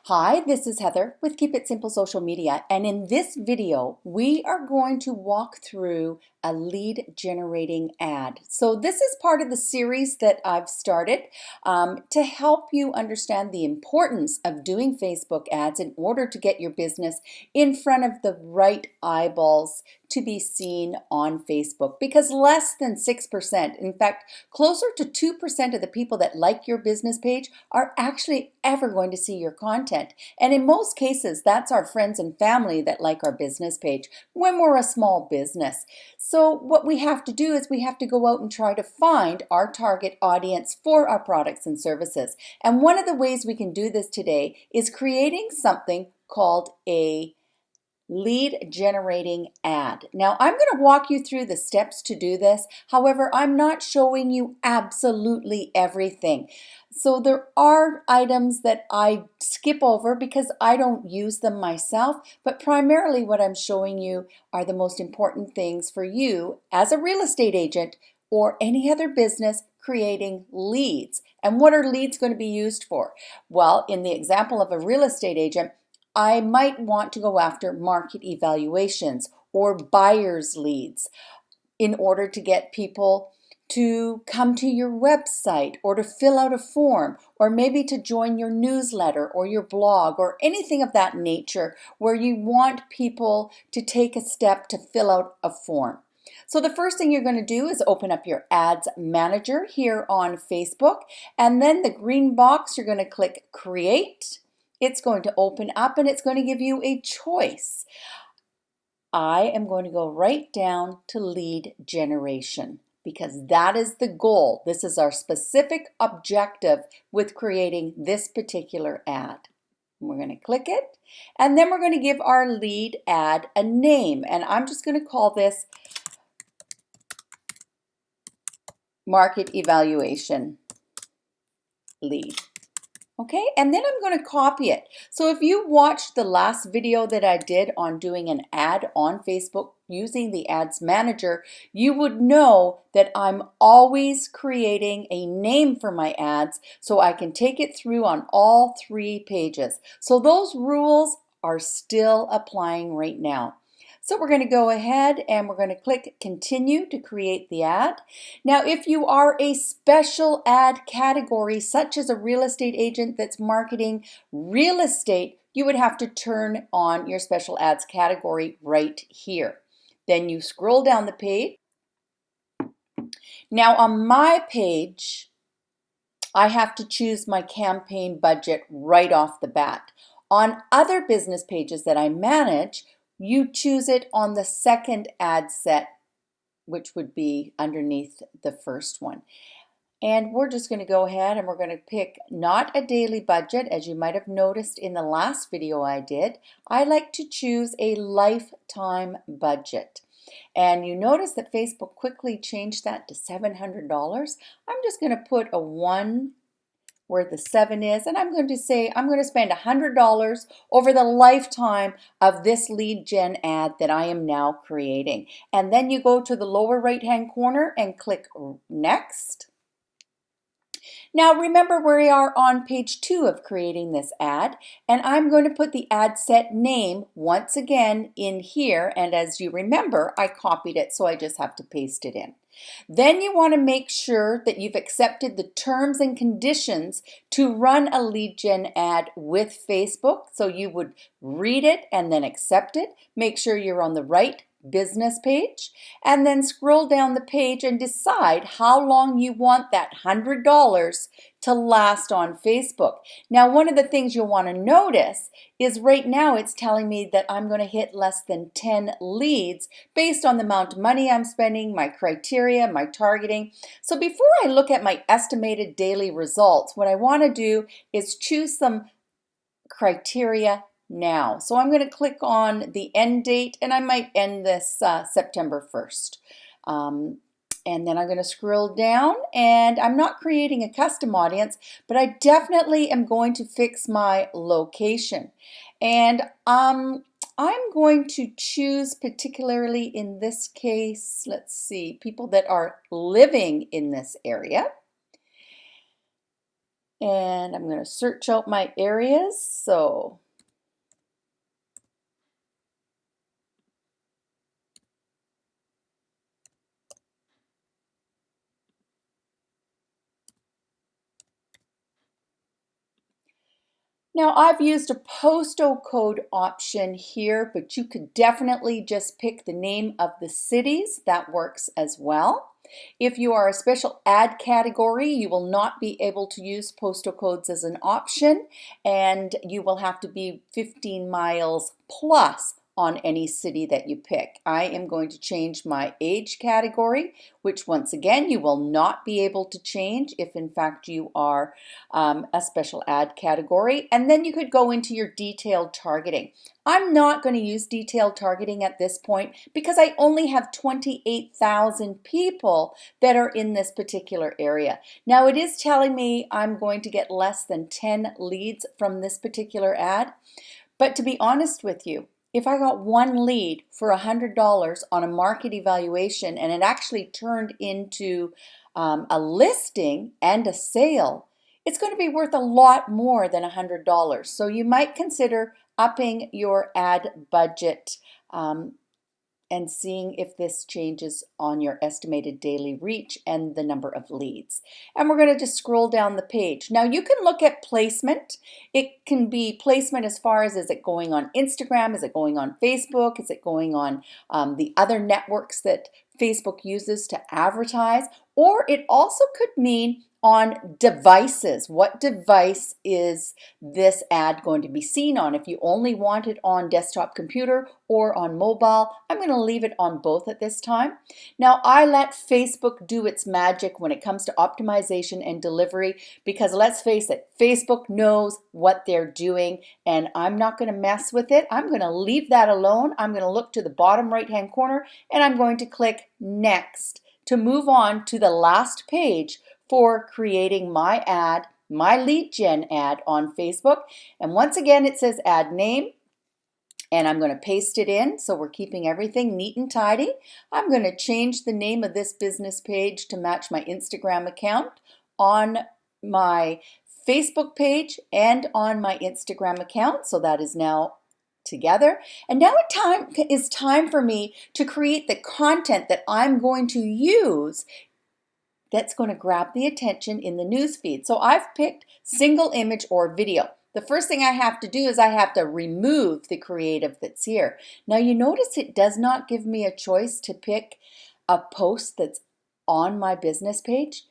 Hi, this is Heather with Keep It Simple Social Media, and in this video we are going to walk through a lead generating ad. So this is part of the series that I've started to help you understand the importance of doing Facebook ads in order to get your business in front of the right eyeballs to be seen on Facebook, because less than 6%, in fact closer to 2% of the people that like your business page are actually ever going to see your content. And in most cases, that's our friends and family that like our business page when we're a small business. So what we have to do is we have to go out and try to find our target audience for our products and services. And one of the ways we can do this today is creating something called a lead generating ad. Now, I'm going to walk you through the steps to do this. However, I'm not showing you absolutely everything. So there are items that I skip over because I don't use them myself, but primarily what I'm showing you are the most important things for you as a real estate agent or any other business creating leads. And what are leads going to be used for? Well, in the example of a real estate agent, I might want to go after market evaluations or buyer's leads in order to get people to come to your website or to fill out a form or maybe to join your newsletter or your blog or anything of that nature where you want people to take a step to fill out a form. So the first thing you're going to do is open up your ads manager here on Facebook, and then the green box you're going to click create. It's going to open up and it's going to give you a choice. I am going to go right down to lead generation because that is the goal. This is our specific objective with creating this particular ad. We're going to click it, and then we're going to give our lead ad a name, and I'm just going to call this market evaluation lead. Okay, and then I'm going to copy it. So if you watched the last video that I did on doing an ad on Facebook using the Ads Manager, you would know that I'm always creating a name for my ads so I can take it through on all 3 pages. So those rules are still applying right now. So we're going to go ahead and we're going to click continue to create the ad. Now, if you are a special ad category, such as a real estate agent that's marketing real estate, you would have to turn on your special ads category right here. Then you scroll down the page. Now on my page, I have to choose my campaign budget right off the bat. On other business pages that I manage, you choose it on the second ad set, which would be underneath the first one. And we're just going to go ahead and we're going to pick not a daily budget, as you might have noticed in the last video I did. I like to choose a lifetime budget. And you notice that Facebook quickly changed that to $700. I'm just going to put a 1 where the 7 is, and I'm going to say I'm going to spend $100 over the lifetime of this lead gen ad that I am now creating. And then you go to the lower right hand corner and click next. Now remember, we are on page 2 of creating this ad, and I'm going to put the ad set name once again in here, and as you remember, I copied it, so I just have to paste it in. Then you want to make sure that you've accepted the terms and conditions to run a lead gen ad with Facebook. So you would read it and then accept it. Make sure you're on the right business page, and then scroll down the page and decide how long you want that $100 to last on Facebook. Now, one of the things you'll want to notice is right now it's telling me that I'm going to hit less than 10 leads based on the amount of money I'm spending, my criteria, my targeting. So before I look at my estimated daily results, what I want to do is choose some criteria now. So I'm going to click on the end date, and I might end this September 1st. And then I'm going to scroll down, and I'm not creating a custom audience, but I definitely am going to fix my location. And I'm going to choose, particularly in this case, let's see, people that are living in this area. And I'm going to search out my areas. So now I've used a postal code option here, but you could definitely just pick the name of the cities. That works as well. If you are a special ad category, you will not be able to use postal codes as an option, and you will have to be 15 miles plus on any city that you pick. I am going to change my age category, which once again, you will not be able to change if in fact you are a special ad category. And then you could go into your detailed targeting. I'm not going to use detailed targeting at this point because I only have 28,000 people that are in this particular area. Now it is telling me I'm going to get less than 10 leads from this particular ad. But to be honest with you, if I got one lead for $100 on a market evaluation and it actually turned into a listing and a sale, it's going to be worth a lot more than $100. So you might consider upping your ad budget and seeing if this changes on your estimated daily reach and the number of leads. And we're going to just scroll down the page. Now you can look at placement. It can be placement as far as, is it going on Instagram? Is it going on Facebook? Is it going on the other networks that Facebook uses to advertise? Or it also could mean on devices. What device is this ad going to be seen on? If you only want it on desktop computer or on mobile, I'm going to leave it on both at this time. Now I let Facebook do its magic when it comes to optimization and delivery, because let's face it, Facebook knows what they're doing and I'm not going to mess with it. I'm going to leave that alone. I'm going to look to the bottom right hand corner and I'm going to click next to move on to the last page for creating my ad, my lead gen ad on Facebook. And once again, it says ad name, and I'm going to paste it in. So we're keeping everything neat and tidy. I'm going to change the name of this business page to match my Instagram account on my Facebook page and on my Instagram account. So that is now together. And now it is time for me to create the content that I'm going to use that's going to grab the attention in the news feed. So I've picked single image or video. The first thing I have to do is I have to remove the creative that's here. Now you notice it does not give me a choice to pick a post that's on my business page.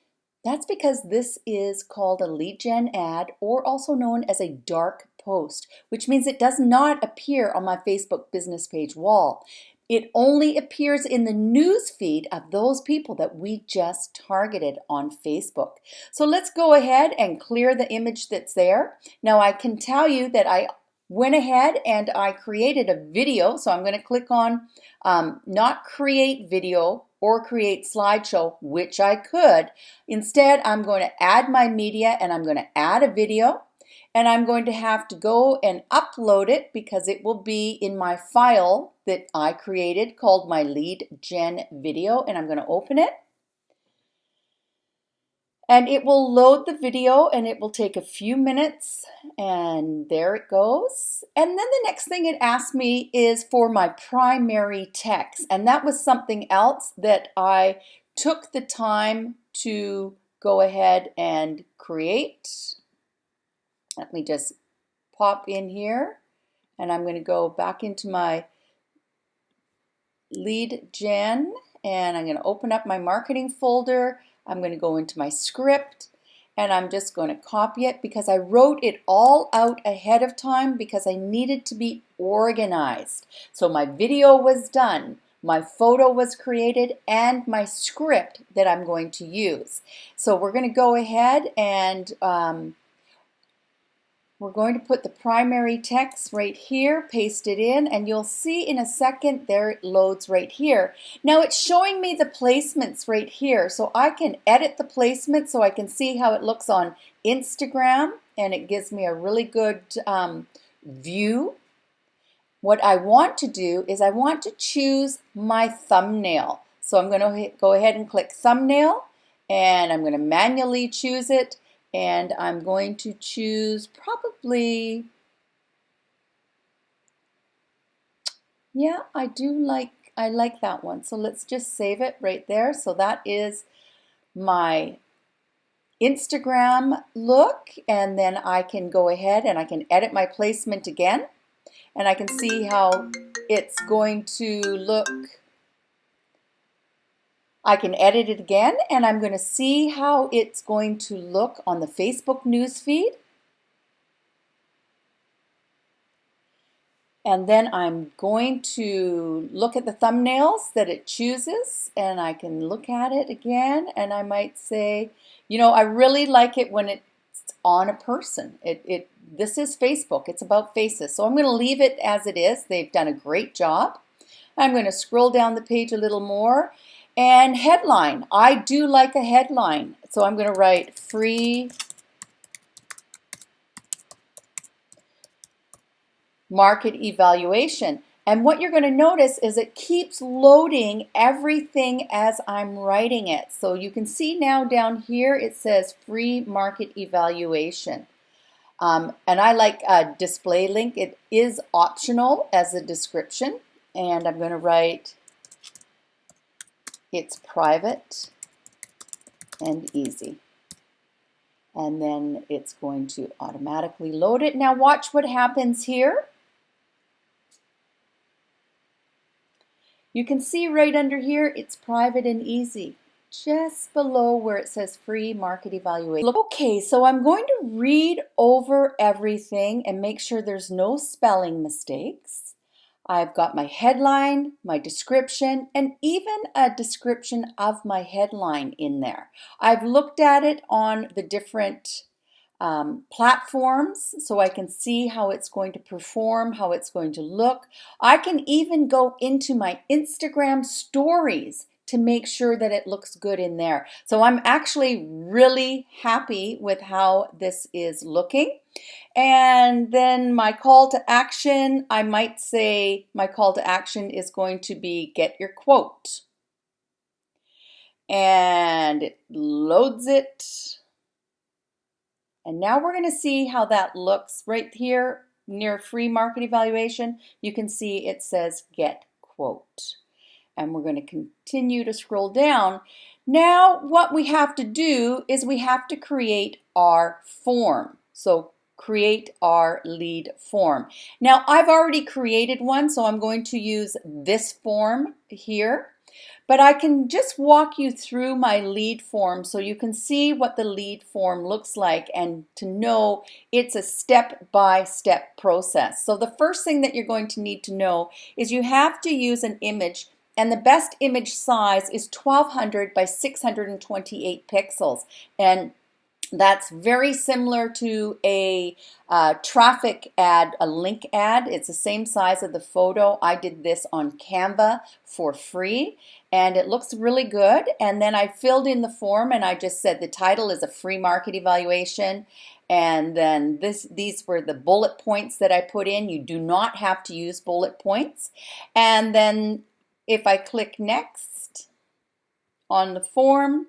That's because this is called a lead gen ad, or also known as a dark post, which means it does not appear on my Facebook business page wall. It only appears in the news feed of those people that we just targeted on Facebook. So let's go ahead and clear the image that's there. Now I can tell you that I went ahead and I created a video. So I'm going to click on not create video or create slideshow, which I could. Instead, I'm going to add my media and I'm going to add a video. And I'm going to have to go and upload it because it will be in my file that I created called my lead gen video, and I'm going to open it. And it will load the video and it will take a few minutes, and there it goes. And then the next thing it asked me is for my primary text, and that was something else that I took the time to go ahead and create. Let me just pop in here and I'm going to go back into my lead gen and I'm going to open up my marketing folder. I'm going to go into my script and I'm just going to copy it because I wrote it all out ahead of time because I needed to be organized. So my video was done, my photo was created, and my script that I'm going to use. So we're going to go ahead and we're going to put the primary text right here, paste it in, and you'll see in a second there it loads right here. Now it's showing me the placements right here, so I can edit the placement so I can see how it looks on Instagram, and it gives me a really good view. What I want to do is I want to choose my thumbnail. So I'm going to go ahead and click thumbnail, and I'm going to manually choose it. And I'm going to choose probably, yeah, I like that one. So let's just save it right there. So that is my Instagram look, and then I can go ahead and I can edit my placement again, and I can see how it's going to look. I can edit it again, and I'm going to see how it's going to look on the Facebook newsfeed. And then I'm going to look at the thumbnails that it chooses, and I can look at it again, and I might say, you know, I really like it when it's on a person. This is Facebook. It's about faces. So I'm going to leave it as it is. They've done a great job. I'm going to scroll down the page a little more. And headline. I do like a headline. So I'm going to write free market evaluation. And what you're going to notice is it keeps loading everything as I'm writing it. So you can see now down here it says free market evaluation. And I like a display link. It is optional as a description. And I'm going to write it's private and easy. And then it's going to automatically load it. Now watch what happens here. You can see right under here, it's private and easy, just below where it says free market evaluation. Okay, so I'm going to read over everything and make sure there's no spelling mistakes. I've got my headline, my description, and even a description of my headline in there. I've looked at it on the different platforms so I can see how it's going to perform, how it's going to look. I can even go into my Instagram stories to make sure that it looks good in there. So I'm actually really happy with how this is looking. And then my call to action, I might say my call to action is going to be get your quote. And it loads it. And now we're going to see how that looks right here near free market evaluation. You can see it says get quote. And we're going to continue to scroll down. Now what we have to do is we have to create our form. So create our lead form. Now I've already created one, so I'm going to use this form here. But I can just walk you through my lead form so you can see what the lead form looks like and to know it's a step-by-step process. So the first thing that you're going to need to know is you have to use an image, and the best image size is 1200 by 628 pixels. And that's very similar to a traffic ad, a link ad. It's the same size of the photo. I did this on Canva for free, and it looks really good. And then I filled in the form, and I just said the title is a free market evaluation. And then these were the bullet points that I put in. You do not have to use bullet points. And then if I click next on the form,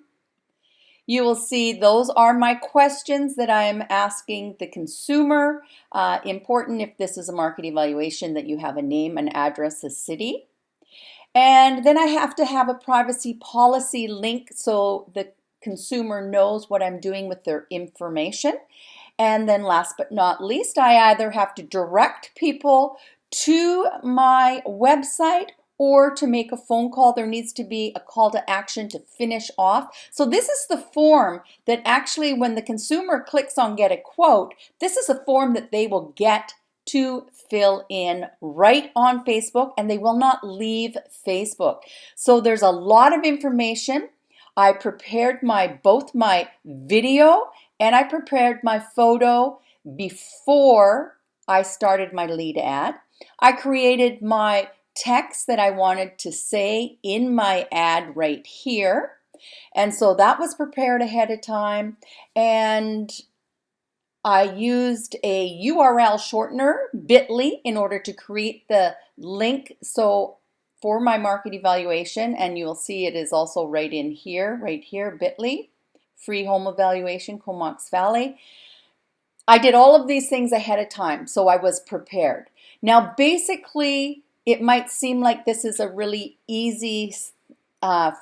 you will see those are my questions that I am asking the consumer. Important if this is a market evaluation that you have a name, an address, a city. And then I have to have a privacy policy link so the consumer knows what I'm doing with their information. And then last but not least, I either have to direct people to my website or to make a phone call. There needs to be a call to action to finish off. So this is the form that actually when the consumer clicks on get a quote, this is a form that they will get to fill in right on Facebook, and they will not leave Facebook. So there's a lot of information. I prepared both my video and I prepared my photo before I started my lead ad. I created my text that I wanted to say in my ad right here. And so that was prepared ahead of time. And I used a URL shortener, bit.ly, in order to create the link for my market evaluation. And you'll see it is also right here, bit.ly. free home evaluation, Comox Valley. I did all of these things ahead of time, so I was prepared. Now, basically, it might seem like this is a really easy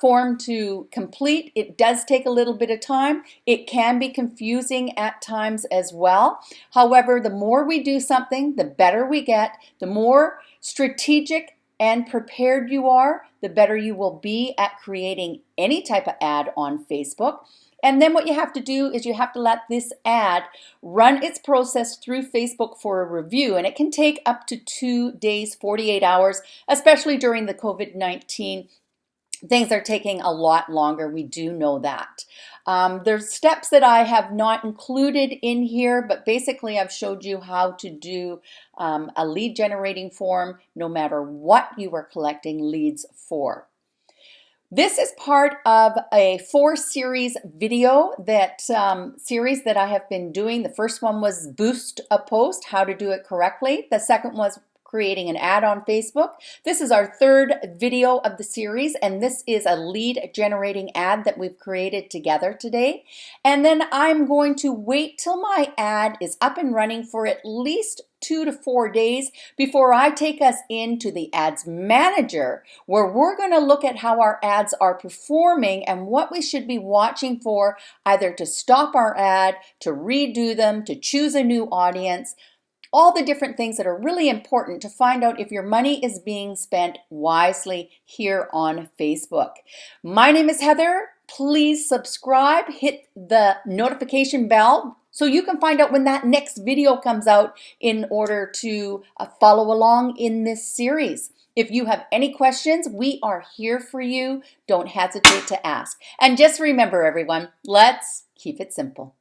form to complete. It does take a little bit of time. It can be confusing at times as well. However, the more we do something, the better we get. The more strategic and prepared you are, the better you will be at creating any type of ad on Facebook. And then what you have to do is you have to let this ad run its process through Facebook for a review. And it can take up to 2 days, 48 hours, especially during the COVID-19. Things are taking a lot longer. We do know that. There's steps that I have not included in here, but basically I've showed you how to do a lead generating form no matter what you are collecting leads for. This is part of a 4-series video series that I have been doing. The first one was Boost a Post, how to do it correctly. The second was creating an ad on Facebook. This is our 3rd video of the series, and this is a lead generating ad that we've created together today. And then I'm going to wait till my ad is up and running for at least 2 to 4 days before I take us into the Ads Manager, where we're going to look at how our ads are performing and what we should be watching for, either to stop our ad, to redo them, to choose a new audience, all the different things that are really important to find out if your money is being spent wisely here on Facebook. My name is Heather. Please subscribe, hit the notification bell so you can find out when that next video comes out in order to follow along in this series. If you have any questions, we are here for you. Don't hesitate to ask. And just remember, everyone, let's keep it simple.